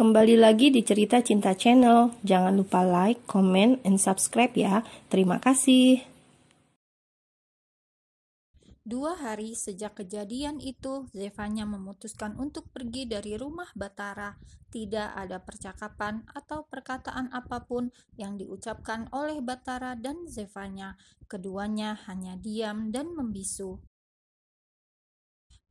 Kembali lagi di Cerita Cinta Channel. Jangan lupa like, comment, and subscribe ya. Terima kasih. 2 hari sejak kejadian itu, Zevanya memutuskan untuk pergi dari rumah Batara. Tidak ada percakapan atau perkataan apapun yang diucapkan oleh Batara dan Zevanya. Keduanya hanya diam dan membisu.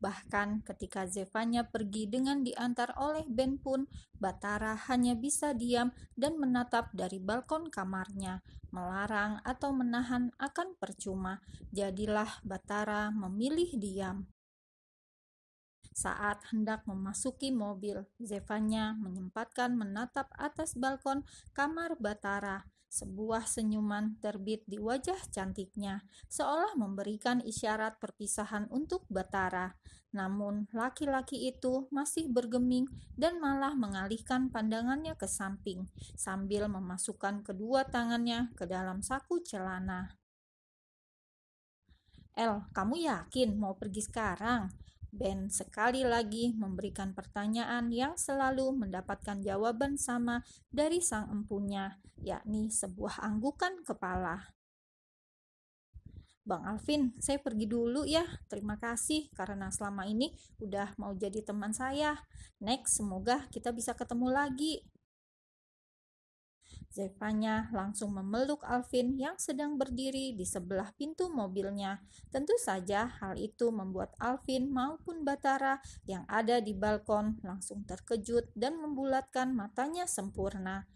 Bahkan ketika Zevanya pergi dengan diantar oleh Ben pun, Batara hanya bisa diam dan menatap dari balkon kamarnya. Melarang atau menahan akan percuma. Jadilah Batara memilih diam. Saat hendak memasuki mobil, Zevanya menyempatkan menatap atas balkon kamar Batara. Sebuah senyuman terbit di wajah cantiknya, seolah memberikan isyarat perpisahan untuk Batara. Namun, laki-laki itu masih bergeming dan malah mengalihkan pandangannya ke samping, sambil memasukkan kedua tangannya ke dalam saku celana. "El, kamu yakin mau pergi sekarang?" Ben sekali lagi memberikan pertanyaan yang selalu mendapatkan jawaban sama dari sang empunya, yakni sebuah anggukan kepala. "Bang Alvin, saya pergi dulu ya. Terima kasih karena selama ini udah mau jadi teman saya. Next, semoga kita bisa ketemu lagi." Zevanya langsung memeluk Alvin yang sedang berdiri di sebelah pintu mobilnya. Tentu saja hal itu membuat Alvin maupun Batara yang ada di balkon langsung terkejut dan membulatkan matanya sempurna.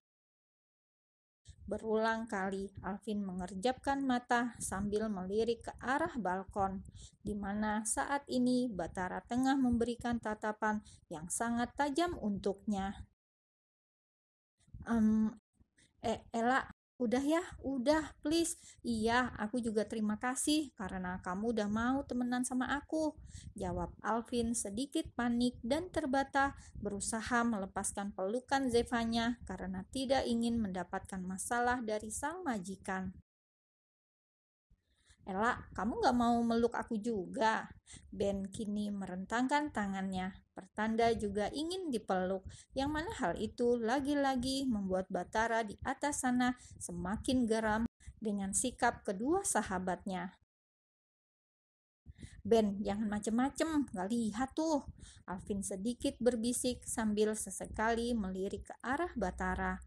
Berulang kali Alvin mengerjapkan mata sambil melirik ke arah balkon, di mana saat ini Batara tengah memberikan tatapan yang sangat tajam untuknya. Ella, udah ya, udah, please. Iya, aku juga terima kasih karena kamu udah mau temenan sama aku," jawab Alvin sedikit panik dan terbata, berusaha melepaskan pelukan Zevanya karena tidak ingin mendapatkan masalah dari sang majikan. "Ella, kamu gak mau meluk aku juga?" Ben kini merentangkan tangannya, pertanda juga ingin dipeluk, yang mana hal itu lagi-lagi membuat Batara di atas sana semakin geram dengan sikap kedua sahabatnya. "Ben, jangan macem-macem, gak lihat tuh," Alvin sedikit berbisik sambil sesekali melirik ke arah Batara.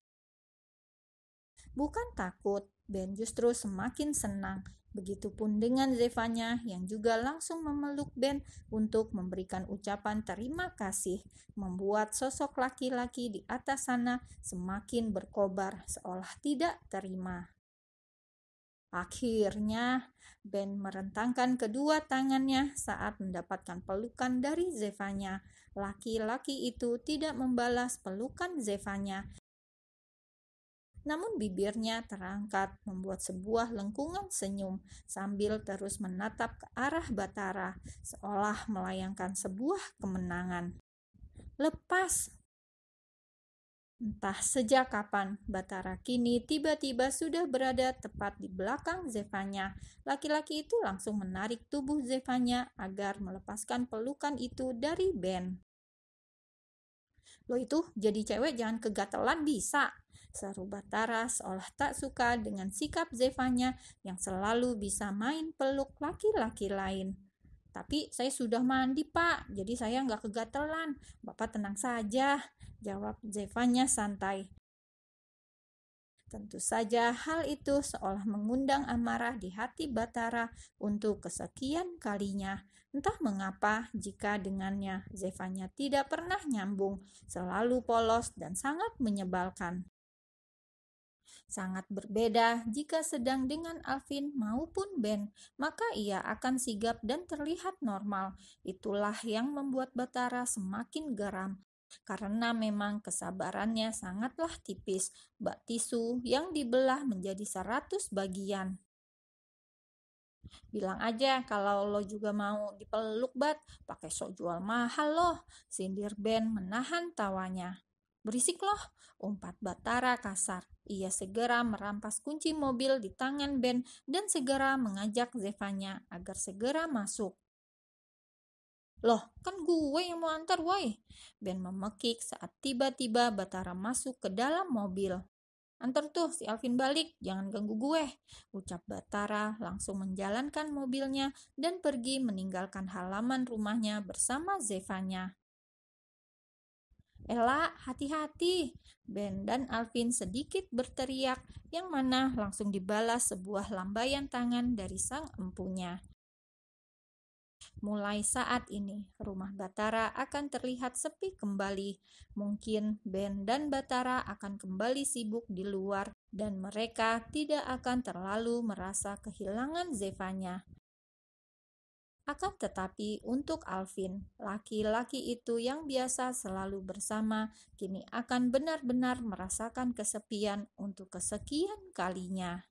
Bukan takut, Ben justru semakin senang. Begitupun dengan Zevanya yang juga langsung memeluk Ben untuk memberikan ucapan terima kasih, membuat sosok laki-laki di atas sana semakin berkobar seolah tidak terima. Akhirnya, Ben merentangkan kedua tangannya saat mendapatkan pelukan dari Zevanya. Laki-laki itu tidak membalas pelukan Zevanya, namun bibirnya terangkat membuat sebuah lengkungan senyum sambil terus menatap ke arah Batara, seolah melayangkan sebuah kemenangan. "Lepas!" Entah sejak kapan, Batara kini tiba-tiba sudah berada tepat di belakang Zevanya. Laki-laki itu langsung menarik tubuh Zevanya agar melepaskan pelukan itu dari Ben. "Lo itu jadi cewek jangan kegatelan bisa," seru Batara seolah tak suka dengan sikap Zevanya yang selalu bisa main peluk laki-laki lain. "Tapi saya sudah mandi pak, jadi saya nggak kegatelan. Bapak tenang saja," jawab Zevanya santai. Tentu saja hal itu seolah mengundang amarah di hati Batara untuk kesekian kalinya. Entah mengapa jika dengannya Zevanya tidak pernah nyambung, selalu polos dan sangat menyebalkan. Sangat berbeda jika sedang dengan Alvin maupun Ben, maka ia akan sigap dan terlihat normal. Itulah yang membuat Batara semakin geram, karena memang kesabarannya sangatlah tipis, bak tisu yang dibelah menjadi 100 bagian. "Bilang aja kalau lo juga mau dipeluk Bat, pakai sok jual mahal loh," sindir Ben menahan tawanya. "Berisik loh," umpat Batara kasar. Ia segera merampas kunci mobil di tangan Ben dan segera mengajak Zevanya agar segera masuk. Loh, kan gue yang mau antar, woi. Ben memekik saat tiba-tiba Batara masuk ke dalam mobil. Antar tuh si Alvin balik, jangan ganggu gue. Ucap Batara langsung menjalankan mobilnya dan pergi meninggalkan halaman rumahnya bersama Zevanya. Ella, hati-hati. Ben dan Alvin sedikit berteriak, yang mana langsung dibalas sebuah lambaian tangan dari sang empunya. Mulai saat ini, rumah Batara akan terlihat sepi kembali. Mungkin Ben dan Batara akan kembali sibuk di luar dan mereka tidak akan terlalu merasa kehilangan Zevanya. Akan tetapi untuk Alvin, laki-laki itu yang biasa selalu bersama, kini akan benar-benar merasakan kesepian untuk kesekian kalinya.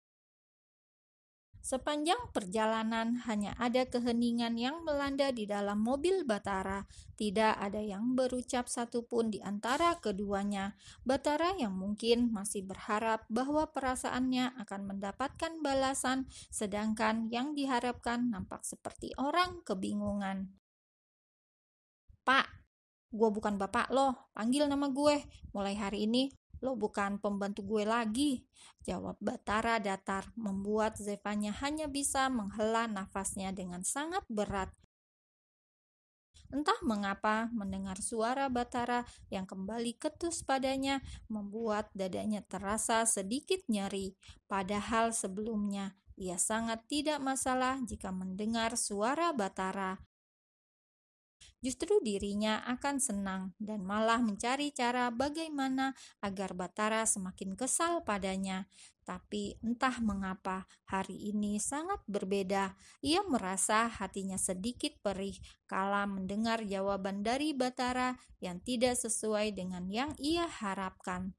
Sepanjang perjalanan hanya ada keheningan yang melanda di dalam mobil Batara. Tidak ada yang berucap satupun di antara keduanya. Batara yang mungkin masih berharap bahwa perasaannya akan mendapatkan balasan, sedangkan yang diharapkan nampak seperti orang kebingungan. Pak, gue bukan bapak lo, panggil nama gue. Mulai hari ini lo bukan pembantu gue lagi, jawab Batara datar, membuat Zevanya hanya bisa menghela nafasnya dengan sangat berat. Entah mengapa mendengar suara Batara yang kembali ketus padanya membuat dadanya terasa sedikit nyeri, padahal sebelumnya ia sangat tidak masalah jika mendengar suara Batara. Justru dirinya akan senang dan malah mencari cara bagaimana agar Batara semakin kesal padanya. Tapi entah mengapa hari ini sangat berbeda. Ia merasa hatinya sedikit perih kala mendengar jawaban dari Batara yang tidak sesuai dengan yang ia harapkan.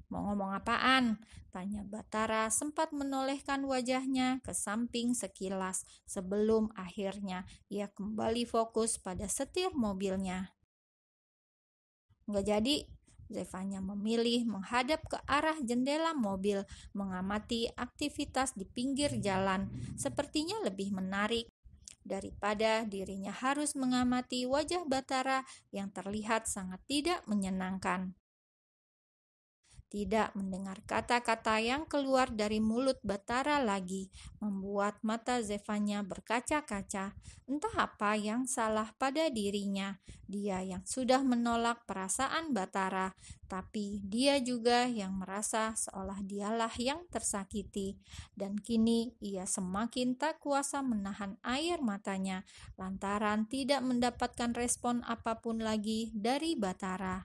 Mau ngomong apaan? Tanya Batara sempat menolehkan wajahnya ke samping sekilas sebelum akhirnya ia kembali fokus pada setir mobilnya. Nggak jadi, Zevanya memilih menghadap ke arah jendela mobil, mengamati aktivitas di pinggir jalan. Sepertinya lebih menarik daripada dirinya harus mengamati wajah Batara yang terlihat sangat tidak menyenangkan. Tidak mendengar kata-kata yang keluar dari mulut Batara lagi, membuat mata Zevanya berkaca-kaca. Entah apa yang salah pada dirinya. Dia yang sudah menolak perasaan Batara, tapi dia juga yang merasa seolah dialah yang tersakiti. Dan kini ia semakin tak kuasa menahan air matanya, lantaran tidak mendapatkan respon apapun lagi dari Batara.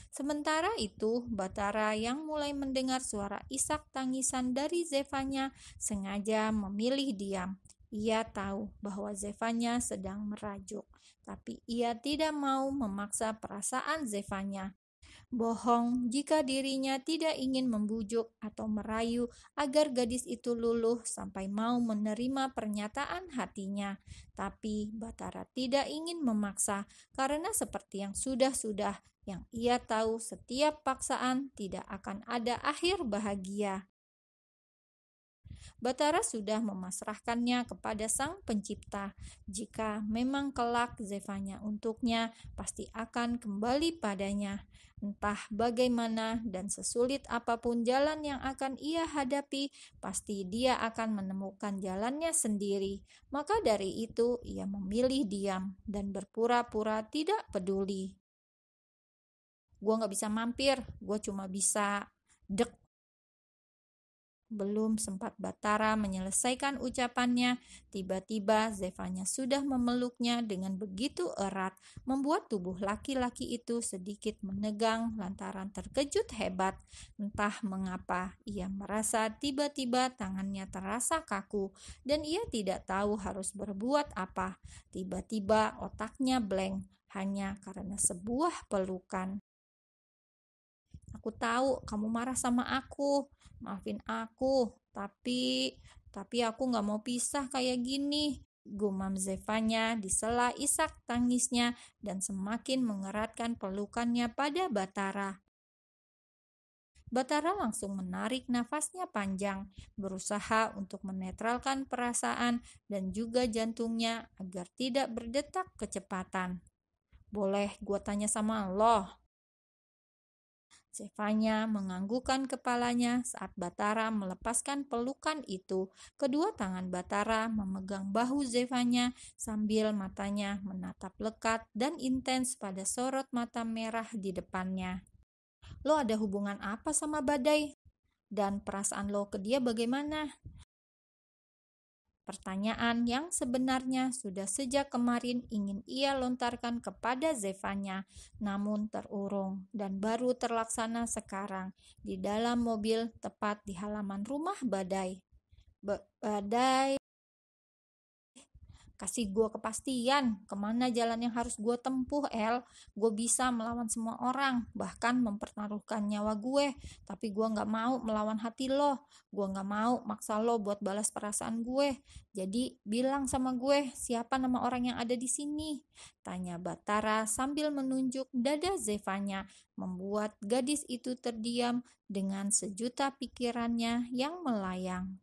Sementara itu, Batara yang mulai mendengar suara isak tangisan dari Zevanya sengaja memilih diam. Ia tahu bahwa Zevanya sedang merajuk, tapi ia tidak mau memaksa perasaan Zevanya. Bohong jika dirinya tidak ingin membujuk atau merayu agar gadis itu luluh sampai mau menerima pernyataan hatinya. Tapi Batara tidak ingin memaksa karena seperti yang sudah-sudah, yang ia tahu setiap paksaan tidak akan ada akhir bahagia. Batara sudah memasrahkannya kepada Sang Pencipta. Jika memang kelak Zevanya untuknya, pasti akan kembali padanya. Entah bagaimana dan sesulit apapun jalan yang akan ia hadapi, pasti dia akan menemukan jalannya sendiri. Maka dari itu, ia memilih diam dan berpura-pura tidak peduli. Gue gak bisa mampir, gue cuma bisa dek. Belum sempat Batara menyelesaikan ucapannya, tiba-tiba Zevanya sudah memeluknya dengan begitu erat, membuat tubuh laki-laki itu sedikit menegang lantaran terkejut hebat. Entah mengapa, ia merasa tiba-tiba tangannya terasa kaku dan ia tidak tahu harus berbuat apa. Tiba-tiba otaknya blank, hanya karena sebuah pelukan. Aku tahu kamu marah sama aku, maafin aku, tapi aku gak mau pisah kayak gini. Gumam Zevanya di sela isak tangisnya dan semakin mengeratkan pelukannya pada Batara. Batara langsung menarik nafasnya panjang, berusaha untuk menetralkan perasaan dan juga jantungnya agar tidak berdetak kecepatan. "Boleh gua tanya sama lo?" Zevanya menganggukkan kepalanya saat Batara melepaskan pelukan itu. Kedua tangan Batara memegang bahu Zevanya sambil matanya menatap lekat dan intens pada sorot mata merah di depannya. "Lo ada hubungan apa sama Badai? Dan perasaan lo ke dia bagaimana?" Pertanyaan yang sebenarnya sudah sejak kemarin ingin ia lontarkan kepada Zevanya, namun terurung dan baru terlaksana sekarang di dalam mobil tepat di halaman rumah Badai. Badai, kasih gue kepastian kemana jalan yang harus gue tempuh, El. Gue bisa melawan semua orang, bahkan mempertaruhkan nyawa gue. Tapi gue gak mau melawan hati lo. Gue gak mau maksa lo buat balas perasaan gue. Jadi bilang sama gue siapa nama orang yang ada di sini, tanya Batara sambil menunjuk dada Zevanya, membuat gadis itu terdiam dengan sejuta pikirannya yang melayang.